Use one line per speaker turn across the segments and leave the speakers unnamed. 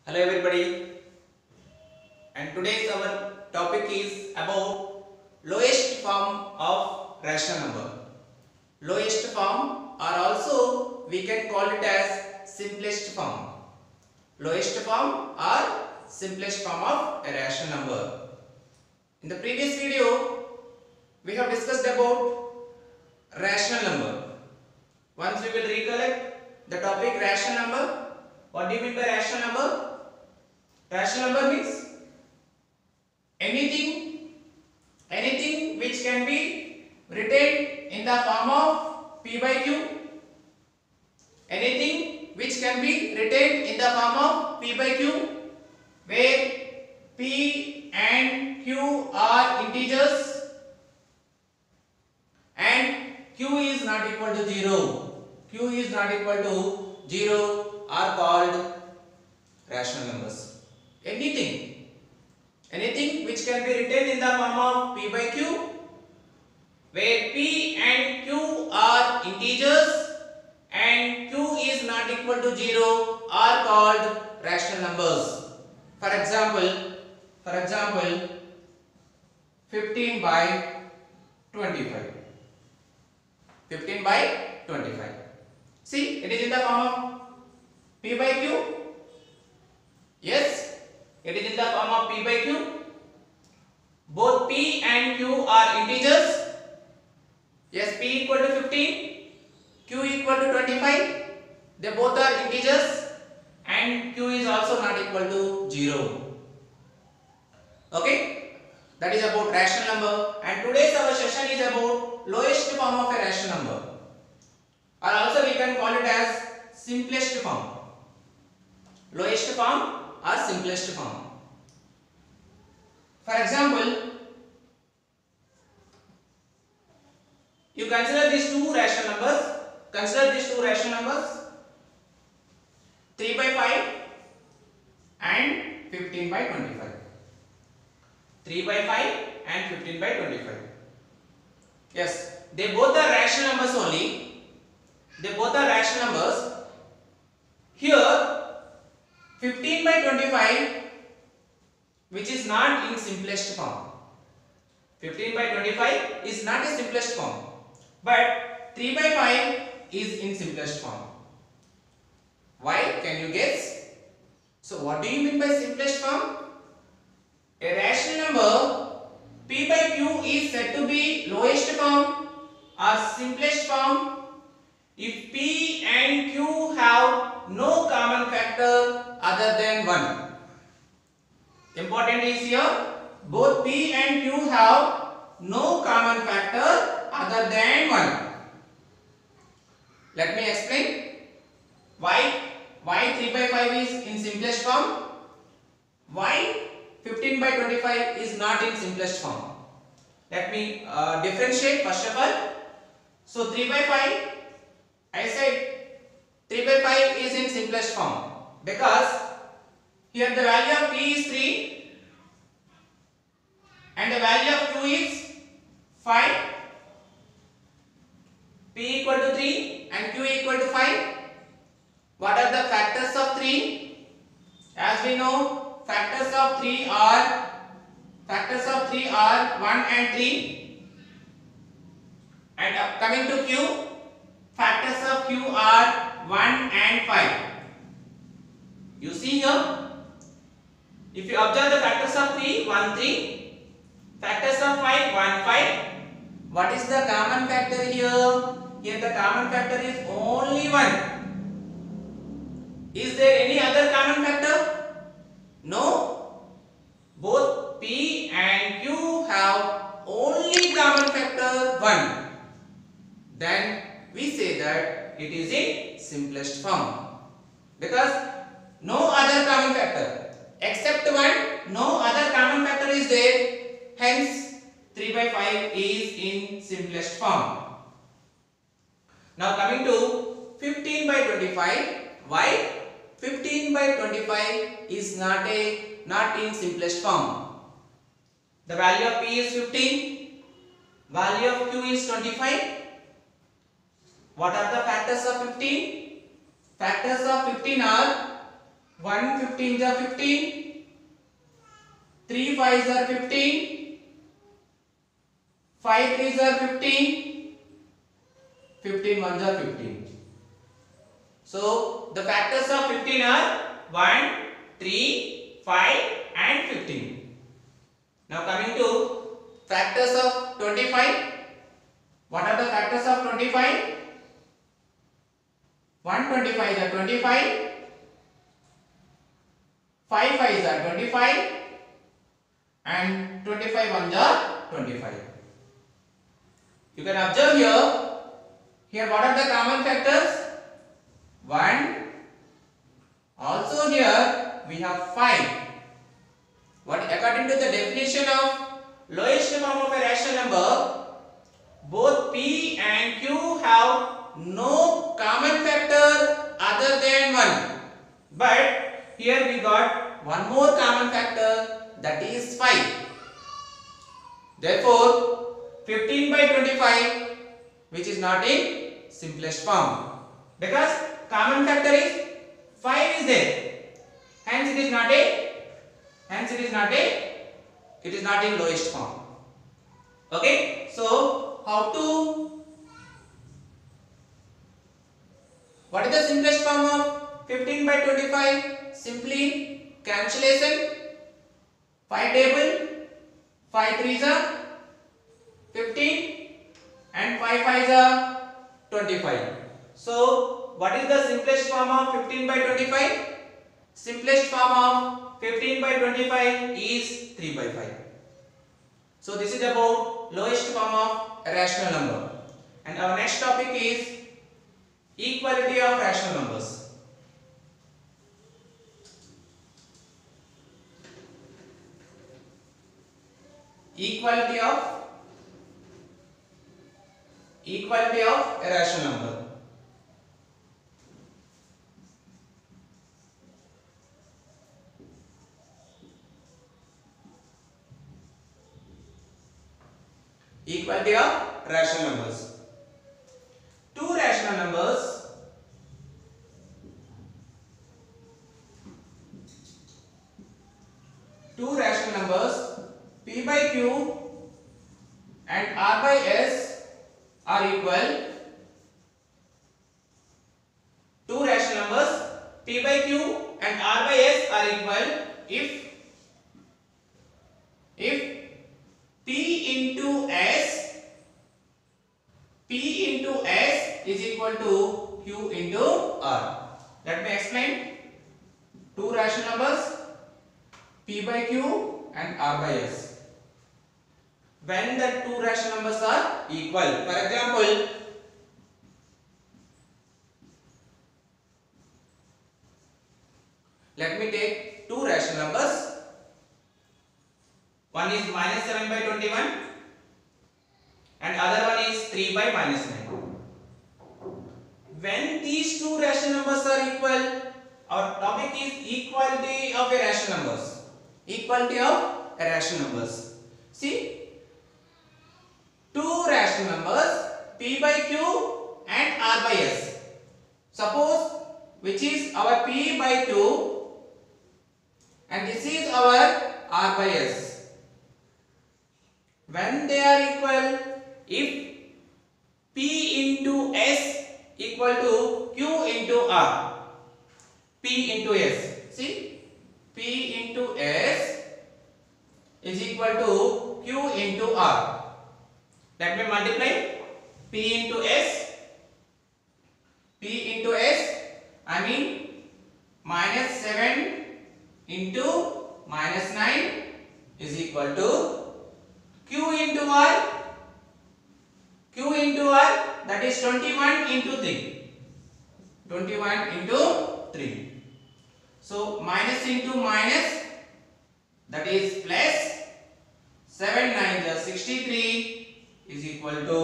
Hello everybody, and today's our topic is about lowest form of rational number. Lowest form, or also we can call it as simplest form. Lowest form or simplest form of a rational number. In the previous video, we have discussed about rational number. Once we will recollect the topic rational number. What do you mean by rational number? Rational number means anything which can be written in the form of p by q. Anything which can be written in the form of p by q, where p and q are integers and q is not equal to 0. Q is not equal to 0 are called rational numbers. Anything which can be written in the form of p by q, where p and q are integers and q is not equal to 0 are called rational numbers. For example 15 by 25. 15 by 25. See, it is in the form of p by q. Yes, it is in the form of p by q. Both p and q are integers. Yes, p equal to 15, q equal to 25. They both are integers and q is also not equal to 0. Okay, that is about rational number, and today's our session is about lowest form of a rational number, or also we can call it as simplest form. Lowest form or simplest form. For example, you consider these two rational numbers. Consider these two rational numbers 3 by 5 and 15 by 25. 3 by 5 and 15 by 25. Yes, they both are rational numbers only. They both are rational numbers. Here 15 by 25, which is not in simplest form. 15 by 25 is not a simplest form, but 3 by 5 is in simplest form. Why? Can you guess? So what do you mean by simplest form? A rational number p by q is said to be lowest form or simplest form if p and q have no common factor other than 1. Important is here, both p and q have no common factor other than 1. Let me explain why 3 by 5 is in simplest form, why 15 by 25 is not in simplest form. Let me differentiate first of all. So 3 by 5, I said 3 by 5 is in simplest form because here the value of p is 3 and the value of q is 5. P equal to 3 and q equal to 5. What are the factors of 3? As we know, factors of 3 are 1 and 3. And coming to q, factors of q are 1 and 5. You see here, if you observe the factors of 3, 1, 3, factors of 5, 1, 5. What is the common factor here? Here the common factor is only 1. Is there any other common factor? No. Both p and q have only common factor 1. Then we say that it is in simplest form because no other common factor except 1, no other common factor is there. Hence 3 by 5 is in simplest form. Now coming to 15 by 25. Why 15 by 25 is not in simplest form? The value of p is 15, value of q is 25. What are the factors of 15? Factors of 15 are 1 15 are 15, 3 5s are 15, 5 3s are 15, 15 1s are 15. So the factors of 15 are 1, 3, 5 and 15. Now coming to factors of 25. What are the factors of 25? 125 are 25, 5 5s are 25 and 25 1s are 25. You can observe here what are the common factors? 1. Also here we have 5. What according to the definition of lowest form of a rational number, both P and Q have no common factor other than 1. But here we got one more common factor, that is 5. Therefore 15 by 25, which is not in simplest form, because common factor is 5 is there. Hence it is not in lowest form. Okay, so what is the simplest form of 15 by 25? Simply cancellation. 5 table, 5 3s are 15 and 5 5s are 25. So what is the simplest form of 15 by 25? Simplest form of 15 by 25 is 3 by 5. So this is about lowest form of a rational number. And our next topic is equality of rational numbers. Equality of a rational number. Equality of rational numbers. Two rational numbers P by Q and R by S are equal. Two rational numbers P by Q and R by S are equal if P into S is equal to Q into R. Let me explain. Two rational numbers P by Q and R by S. When the two rational numbers are equal. For example, let me take two rational numbers. One is minus 7 by 21 and other one is 3 by minus 9. When these two rational numbers are equal, our topic is equality of a rational numbers. Equality of a rational numbers. See, two rational numbers P by Q and R by S. Suppose which is our P by Q and this is our R by S. When they are equal, if P into S equal to Q into R, P into S, see, P into S is equal to Q into R. Let me multiply P into S, I mean minus 7 into minus 9 is equal to Q into R, that is 21 into 3. 21 into 3. So minus into minus, that is plus 7 9 is 63 is equal to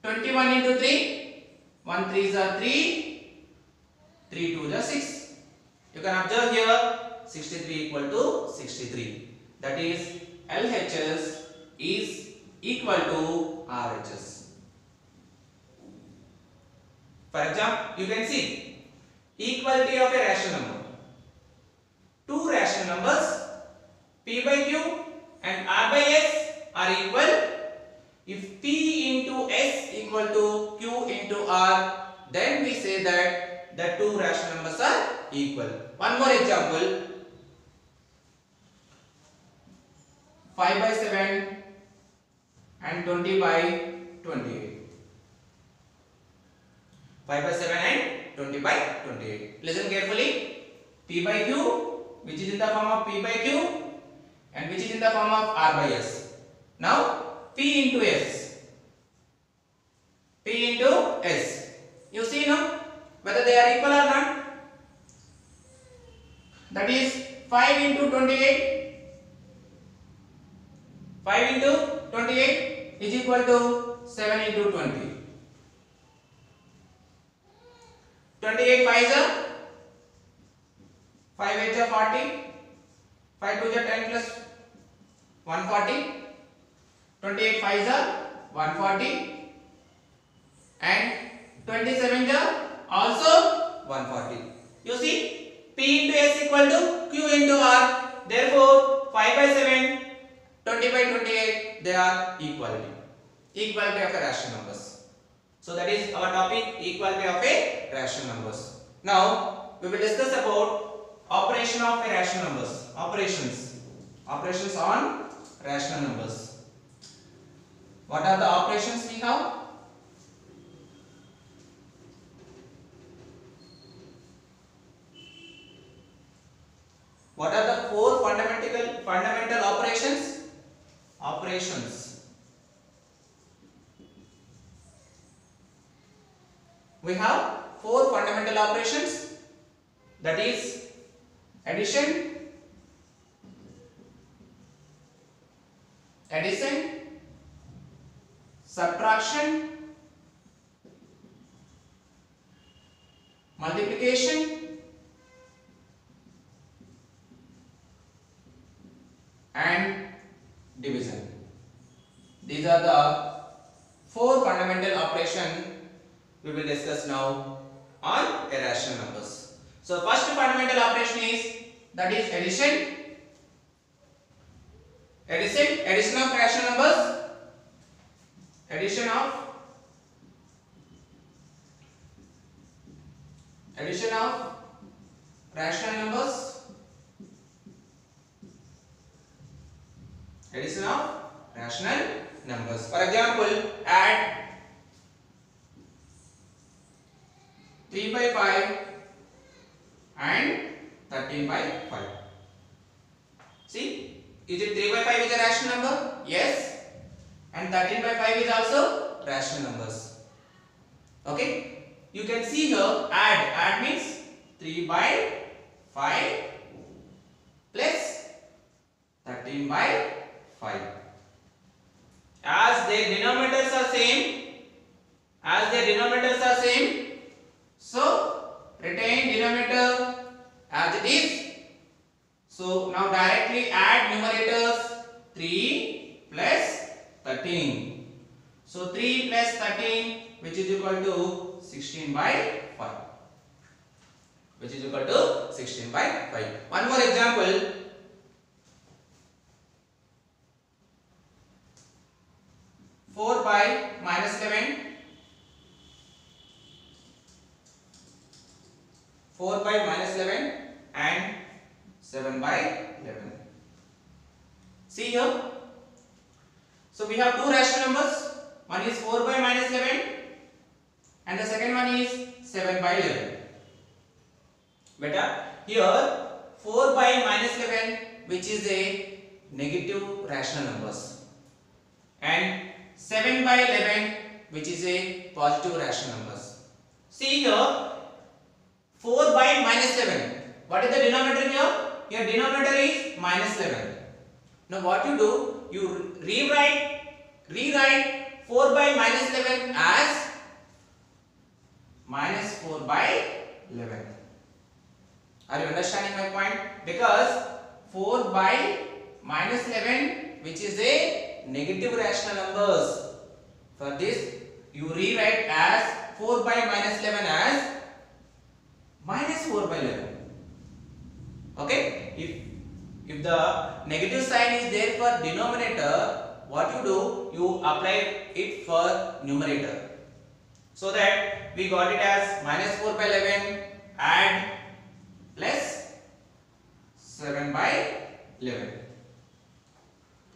21 into 3. 1 3s are 3, 3 2s are 6. You can observe here 63 equal to 63. That is LHS is equal to RHS. For example, you can see equality of a rational number. P by Q and R by S are equal. If P into S equal to Q into R, then we say that the two rational numbers are equal. One more example. 5 by 7 and 20 by 28. 5 by 7 and 20 by 28. Listen carefully. P by Q, which is in the form of P by Q and which is in the form of R by S. Now P into S. P into S. You see now whether they are equal or not. That is 5 into 28. 5 into 28 is equal to 7 into 20. 28 5 is 5 8 is 40. 5 2 is 10 plus 140. 28 5 is 140 and 27 is also 140. You see, P into S equal to Q into R. Therefore, 5 by 7, 20 by 28, they are equality. Equality of a rational numbers. So that is our topic, equality of a rational numbers. Now we will discuss about operation of a rational numbers. Operations on rational numbers. What are the operations we have? What are the four fundamental operations? We have four fundamental operations, that is addition, subtraction, multiplication and division. These are the four fundamental operations we will discuss now on irrational numbers. So first fundamental operation is, that is addition. Addition of rational numbers. Addition of rational numbers. Addition of rational numbers. For example, add 3 by 5 and 13 by 5. See, is it 3 by 5 is a rational number? Yes. And 13 by 5 is also rational numbers. Okay. You can see here, add means 3 by 5 plus 13 by 5. As their denominators are same, so retain denominator as it is. So now directly add numerators 3 plus 13. So 3 plus 13, which is equal to 16 by 5. Which is equal to 16 by 5. One more example. 4 by minus 11. 4 by minus 11 and 7 by 11. See here. So we have two rational numbers. One is 4 by minus 11 and the second one is 7 by 11. Beta, here 4 by minus 11, which is a negative rational numbers, and 7 by 11, which is a positive rational numbers. See here, 4 by minus 11. What is the denominator here? Your denominator is minus 11. Now what you do? You rewrite 4 by minus 11 as minus 4 by 11. Are you understanding my point? Because 4 by minus 11, which is a negative rational numbers. For this, you rewrite as 4 by minus 11 as minus 4 by 11. Okay? If If the negative sign is there for denominator, what you do? You apply it for numerator. So that we got it as minus 4 by 11 add plus 7 by 11.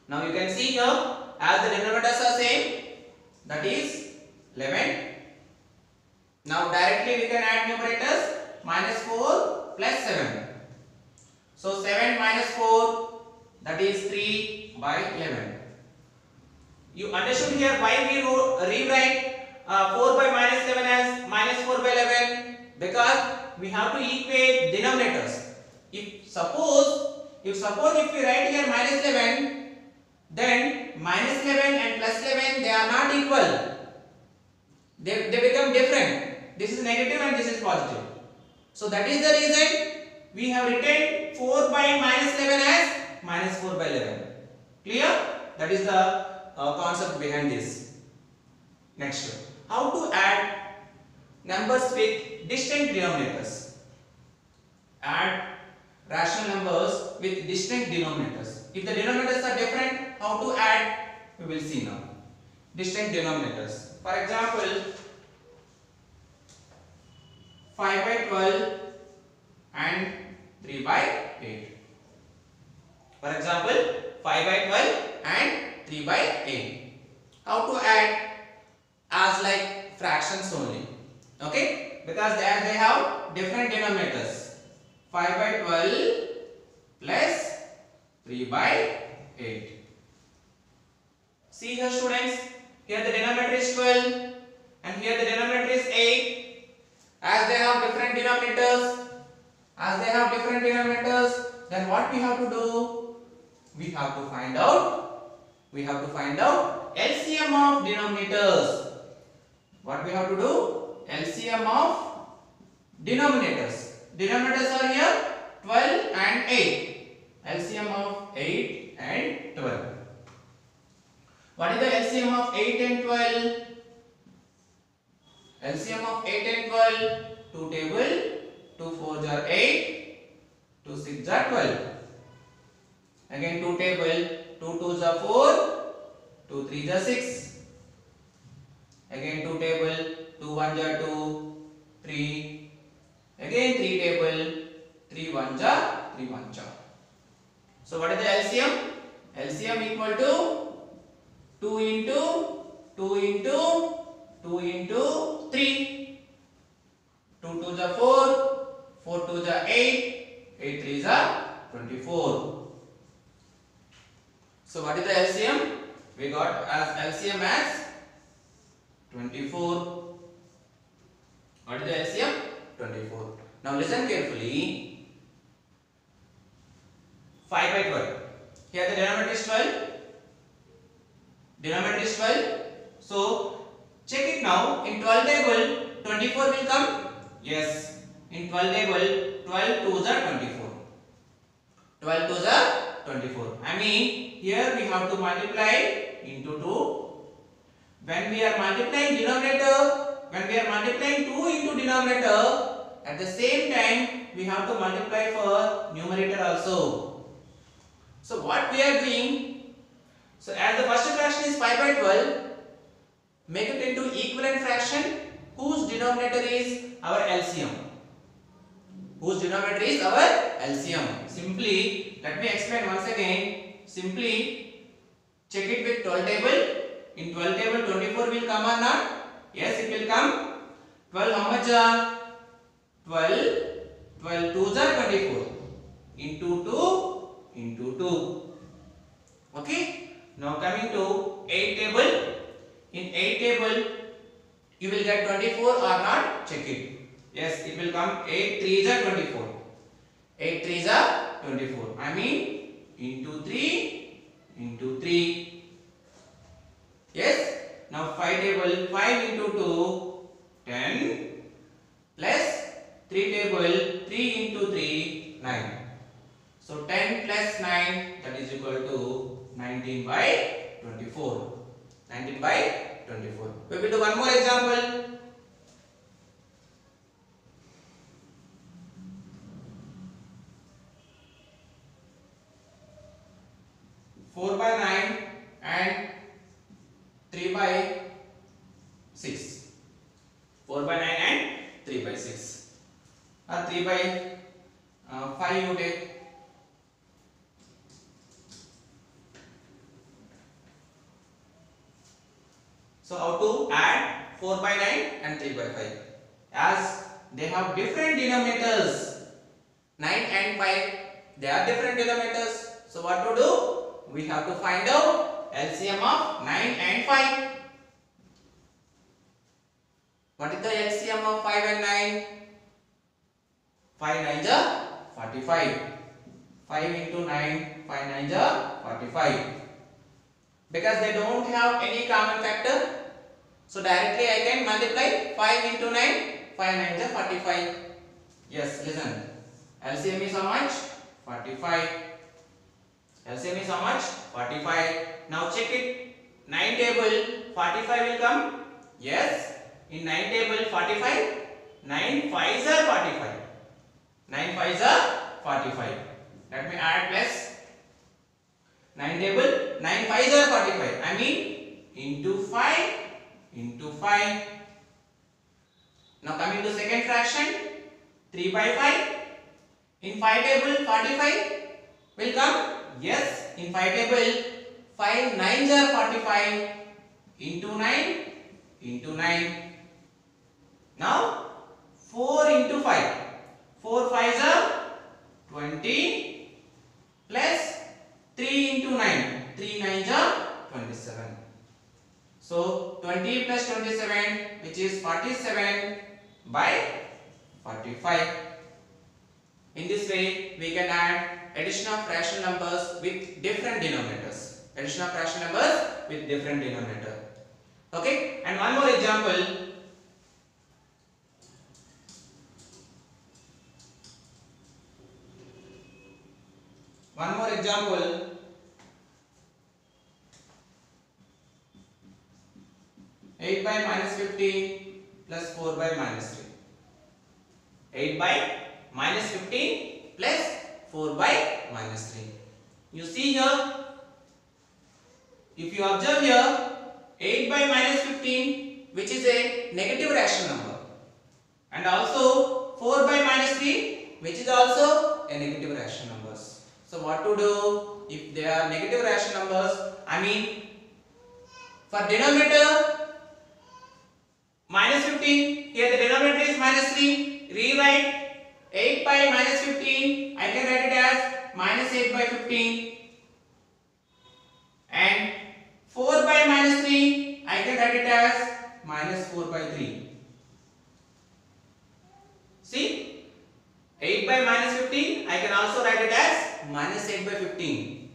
Now you can see here, as the denominators are same, that is 11. Now directly we can add numerators, minus 4 plus 7. So 7 minus 4, that is 3 by 11. You understood here why we rewrite 4 by minus 7 as minus 4 by 11? Because we have to equate denominators. If suppose if we write here minus 11, then minus 11 and plus 11, they are not equal. They become different. This is negative and this is positive. So that is the reason we have written 4 by minus 11 as minus 4 by 11. Clear? That is the concept behind this. Next, how to add numbers with distinct denominators. Add rational numbers with distinct denominators. If the denominators are different, how to add? We will see now. Distinct denominators. For example, 5 by 12 and 3 by 8. For example, 5 by 12 and 3 by 8. How to add? As like fractions only. Okay? Because they have different denominators. 5 by 12 plus 3 by 8. See here students, here the denominator is 12 and here the denominator is 8. As they have different denominators, then what we have to do? We have to find out LCM of denominators. What we have to do? LCM of denominators. Denominators are here 12 and 8. LCM of 8 and 12. What is the LCM of 8 and 12? LCM of 8 and 12, 2 table, 2 4s are 8, 2 6s are 12. Again 2 table, 2 2s are 4, 2 3s are 6. Again 2 table, 2 1s are 2, 3. Again 3 table, 3 1s are 3 1s are. So what is the LCM? LCM equal to 2 into 2 into 2 into 3. 2 2s are 4, 4 2s are 8, 8 3s are 24. So what is the LCM? We got as LCM as 24. What is the LCM? 24. Now listen carefully. 5 by 12. Here the denominator is 12. Denominator is 12. So check it now. In 12 table, 24 will come. Yes. In 12 table, 12 2s are 24. 12 2s are 24. I mean, here we have to multiply into 2. When we are multiplying denominator, when we are multiplying 2 into denominator, at the same time we have to multiply for numerator also. So what we are doing? So as the first fraction is 5 by 12, make it into equivalent fraction whose denominator is our LCM. Whose denominator is our LCM. Simply, let me explain once again. Simply check it with 12 table. In 12 table 24 will come or not? Yes, it will come. 12 how much are? 12. 12 2s are 24. Into 2 into 2. Okay. Now coming to 8 table. In 8 table you will get 24 or not? Check it. Yes, it will come 8 3s are 24. 8 3s are 24. I mean into 3 into 3. Yes. Now 5 table 5 into 2 10 plus 3 table 3 into 3 9. So 10 plus 9, that is equal to 19 by 24. 19 by 24. We will do one more example. 5 you take. So how to add 4 by 9 and 3 by 5? As they have different denominators, 9 and 5, they are different denominators. So what to do? We have to find out LCM of 9 and 5. What is the LCM of 5 and 9? 5 9s are 45. 5 into 9, 5 9s are 45. Because they don't have any common factor, so directly I can multiply 5 into 9, 5 9s are 45. Yes, listen. LCM is how much? 45. LCM is how much? 45. Now check it. 9 table, 45 will come? Yes. In 9 table, 45. 9 5s are 45. 9 5s are 45. Let me add plus. 9 table, 9 5s are 45. I mean into 5 into 5. Now coming to second fraction, 3 by 5. In 5 table, 45 will come? Yes. In 5 table, 5 9s are 45 into 9 into 9. Now 4 into 5. 4 5s are 20 plus 3 into 9. 3 9s are 27. So 20 plus 27, which is 47 by 45. In this way, we can add addition of rational numbers with different denominators. Addition of rational numbers with different denominator. Okay, and one more example. One more example. 8 by minus 15 plus 4 by minus 3. 8 by minus 15 plus 4 by minus 3. You see here, if you observe here, 8 by minus 15, which is a negative rational number, and also 4 by minus 3, which is also a negative rational numbers. So what to do if they are negative rational numbers? I mean, for denominator minus 15, here the denominator is minus 3, rewrite 8 by minus 15, I can write it as minus 8 by 15, and 4 by minus 3, I can write it as minus 4 by 3. See, 8 by minus 15, I can also write it as minus 8 by 15.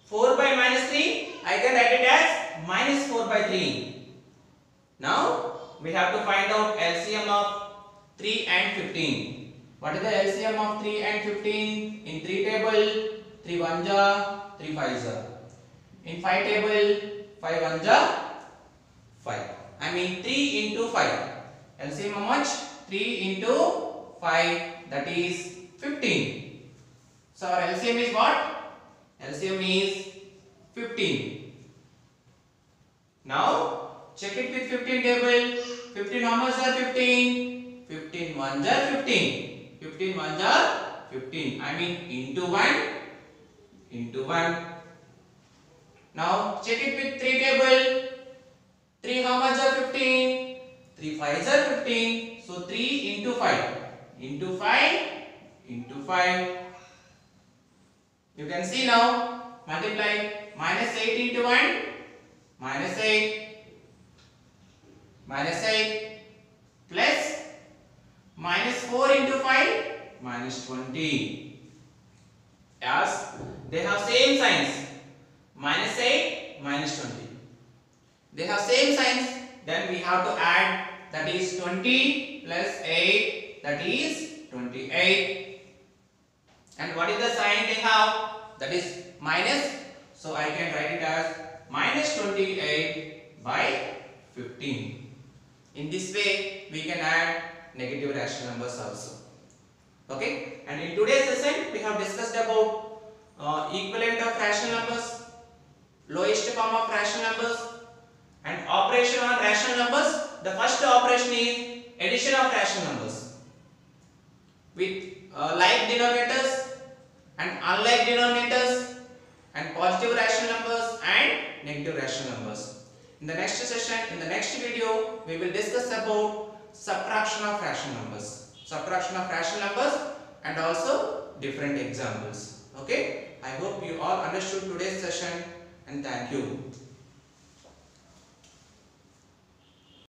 4 by minus 3, I can write it as minus 4 by 3. Now, we have to find out LCM of 3 and 15. What is the LCM of 3 and 15? In 3 table, 3 1s are, 3 5s are. In 5 table, 5 1s are, 5. I mean 3 into 5. LCM how much? 3 into 5, that is 15. So our LCM is what? LCM is 15. Now check it with 15 table. 15 how much are 15? 15 1s are 15. 15 1s are 15. I mean into 1 into 1. Now check it with 3 table. 3 how much are 15? 3 5s are 15. So 3 into 5. Into 5 into 5. You can see now, multiply minus 8 into 1, minus 8, minus 8, plus minus 4 into 5, minus 20. As they have same signs, minus 8, minus 20. They have same signs, then we have to add, that is 20 plus 8, that is 28. And what is the sign they have? That is minus. So I can write it as minus 28 by 15. In this way, we can add negative rational numbers also. Okay? And in today's session, we have discussed about equivalent of rational numbers, lowest form of rational numbers, and operation on rational numbers. The first operation is addition of rational numbers with like denominators and unlike denominators, and positive rational numbers and negative rational numbers. In the next session, in the next video, we will discuss about subtraction of rational numbers. Subtraction of rational numbers and also different examples. Okay? I hope you all understood today's session, and thank you.